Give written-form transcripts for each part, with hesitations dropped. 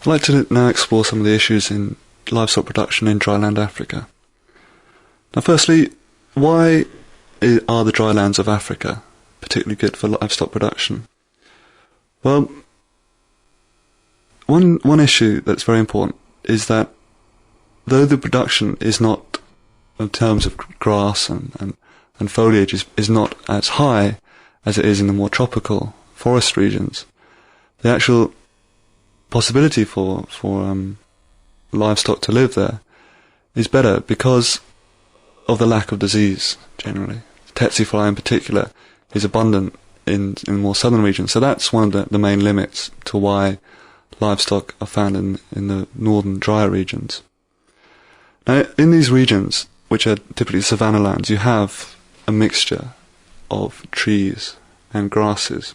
I'd like to now explore some of the issues in livestock production in dryland Africa. Now firstly, why are the drylands of Africa particularly good for livestock production? Well, one issue that's very important is that though the production is not, in terms of grass and foliage, is not as high as it is in the more tropical forest regions, the actual possibility for livestock to live there is better because of the lack of disease generally. Tsetse fly in particular is abundant in more southern regions, so that's one of the main limits to why livestock are found in the northern drier regions. Now, in these regions, which are typically savanna lands, you have a mixture of trees and grasses.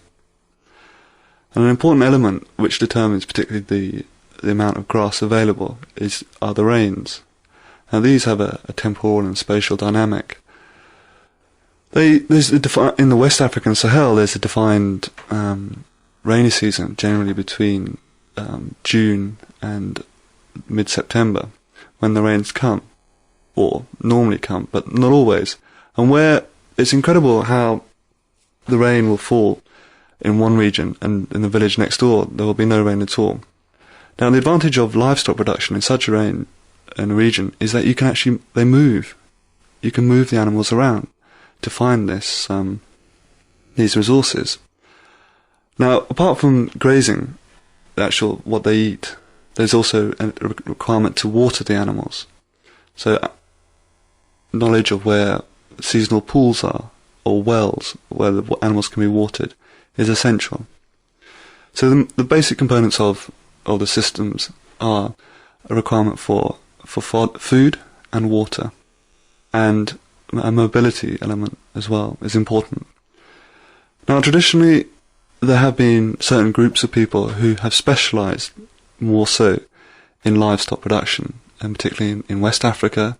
And an important element which determines particularly the amount of grass available are the rains. Now these have a temporal and spatial dynamic. In the West African Sahel there's a defined rainy season, generally between June and mid-September, when the rains come, or normally come, but not always. And where it's incredible how the rain will fall in one region, and in the village next door there will be no rain at all. Now the advantage of livestock production in such a region is that you can actually, you can move the animals around to find these resources. Now apart from grazing, what they eat, there's also a requirement to water the animals. So knowledge of where seasonal pools are, or wells where the animals can be watered, is essential. So the basic components of the systems are a requirement for food and water, and a mobility element as well is important. Now traditionally there have been certain groups of people who have specialised more so in livestock production, and particularly in West Africa,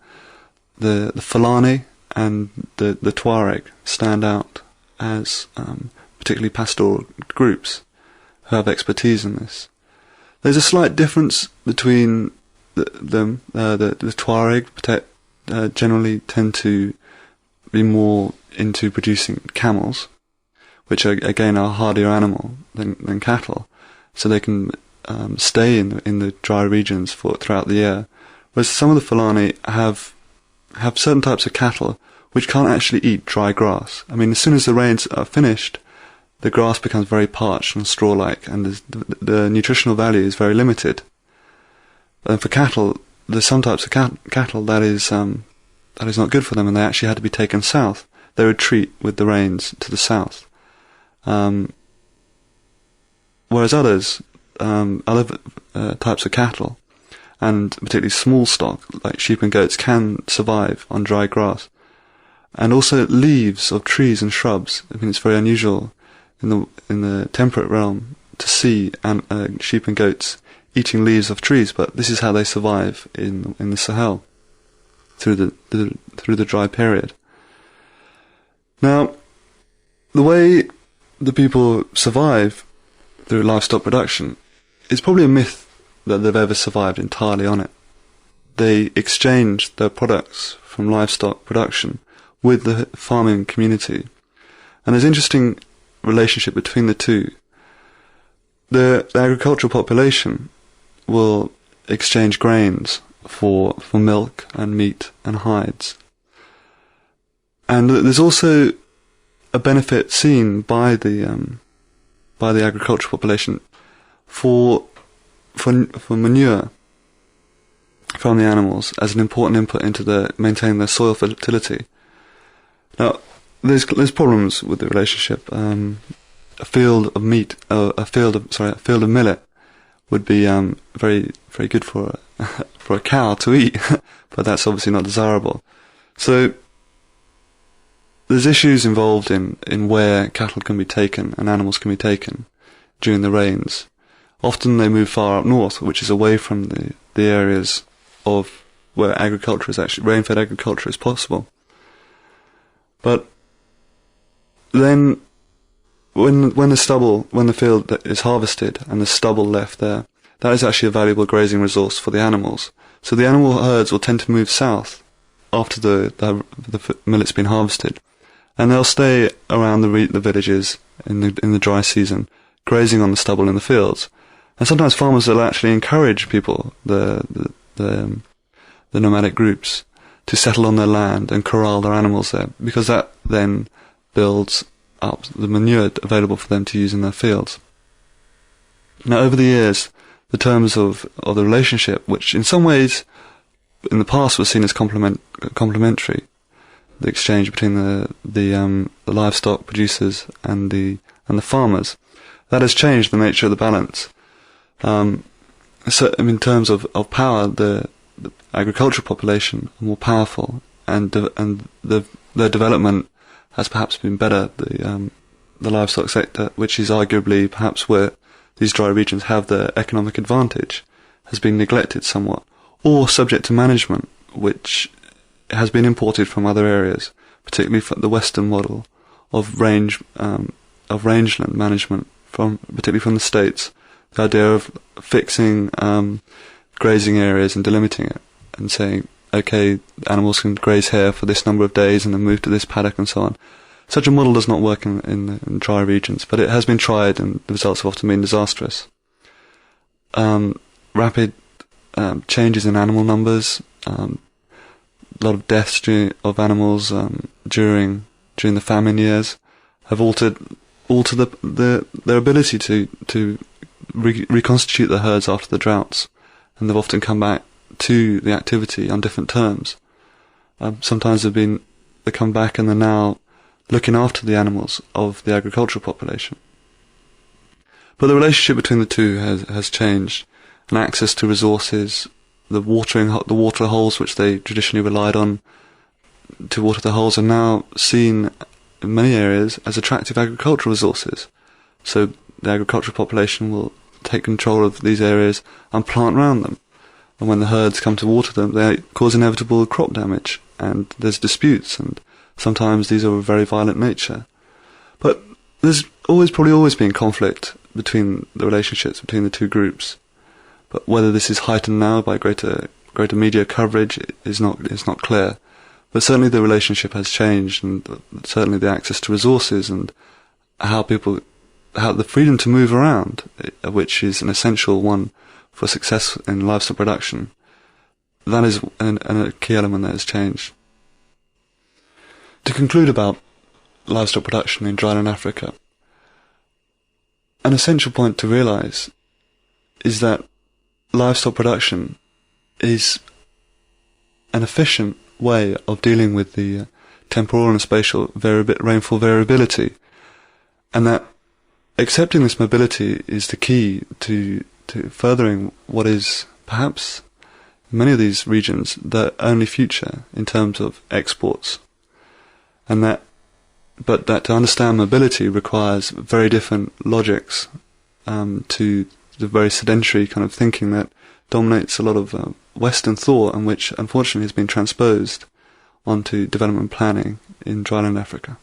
the Fulani and the Tuareg stand out as particularly pastoral groups who have expertise in this. There's a slight difference between them. The Tuareg generally tend to be more into producing camels, which are again a hardier animal than cattle, so they can stay in the dry regions throughout the year. Whereas some of the Fulani have certain types of cattle which can't actually eat dry grass. I mean, as soon as the rains are finished, the grass becomes very parched and straw-like, and the nutritional value is very limited. And for cattle, there's some types of cattle that is not good for them, and they actually had to be taken south. They retreat with the rains to the south. Whereas other types of cattle, and particularly small stock like sheep and goats, can survive on dry grass. And also leaves of trees and shrubs. I mean, it's very unusual in the temperate realm to see sheep and goats eating leaves of trees, but this is how they survive in the Sahel through the dry period. Now, the way the people survive through livestock production is probably a myth that they've ever survived entirely on it. They exchange their products from livestock production with the farming community, and there's an interesting relationship between the two. The agricultural population will exchange grains for milk and meat and hides, and there's also a benefit seen by the agricultural population for manure from the animals as an important input into maintaining their soil fertility. Now, there's problems with the relationship. A field of millet would be very very good for a cow to eat, but that's obviously not desirable. So there's issues involved in where cattle can be taken and animals can be taken during the rains. Often they move far up north, which is away from the areas of where rain-fed agriculture is possible. But then when the field is harvested and the stubble left there, that is actually a valuable grazing resource for the animals. So the animal herds will tend to move south after the millet's been harvested, and they'll stay around the villages in the dry season, grazing on the stubble in the fields. And sometimes farmers will actually encourage people, the nomadic groups, to settle on their land and corral their animals there, because that then builds up the manure available for them to use in their fields. Now, over the years, the terms of the relationship, which in some ways in the past was seen as complementary, the exchange between the livestock producers and the farmers, that has changed the nature of the balance. So in terms of power, the agricultural population are more powerful, and their development has perhaps been better. The livestock sector, which is arguably perhaps where these dry regions have their economic advantage, has been neglected somewhat, or subject to management, which has been imported from other areas, particularly from the Western model of rangeland management, particularly from the States. The idea of fixing grazing areas and delimiting it, and saying, okay, animals can graze here for this number of days and then move to this paddock and so on. Such a model does not work in dry regions, but it has been tried, and the results have often been disastrous. Rapid changes in animal numbers, a lot of deaths of animals during the famine years have altered their ability to reconstitute the herds after the droughts, and they've often come back to the activity on different terms. Sometimes they come back and they're now looking after the animals of the agricultural population. But the relationship between the two has changed, and access to resources, the water holes which they traditionally relied on to water the holes, are now seen in many areas as attractive agricultural resources. So the agricultural population will take control of these areas and plant around them. And when the herds come to water them, they cause inevitable crop damage, and there's disputes, and sometimes these are of a very violent nature. But there's probably always been conflict between the relationships between the two groups. But whether this is heightened now by greater media coverage is not clear. But certainly the relationship has changed, and certainly the access to resources and how the freedom to move around, which is an essential one for success in livestock production, that is a key element that has changed. To conclude about livestock production in dryland Africa, an essential point to realise is that livestock production is an efficient way of dealing with the temporal and spatial rainfall variability, and that accepting this mobility is the key to furthering what is perhaps in many of these regions their only future in terms of exports, but that to understand mobility requires very different logics to the very sedentary kind of thinking that dominates a lot of Western thought, and which unfortunately has been transposed onto development planning in dryland Africa.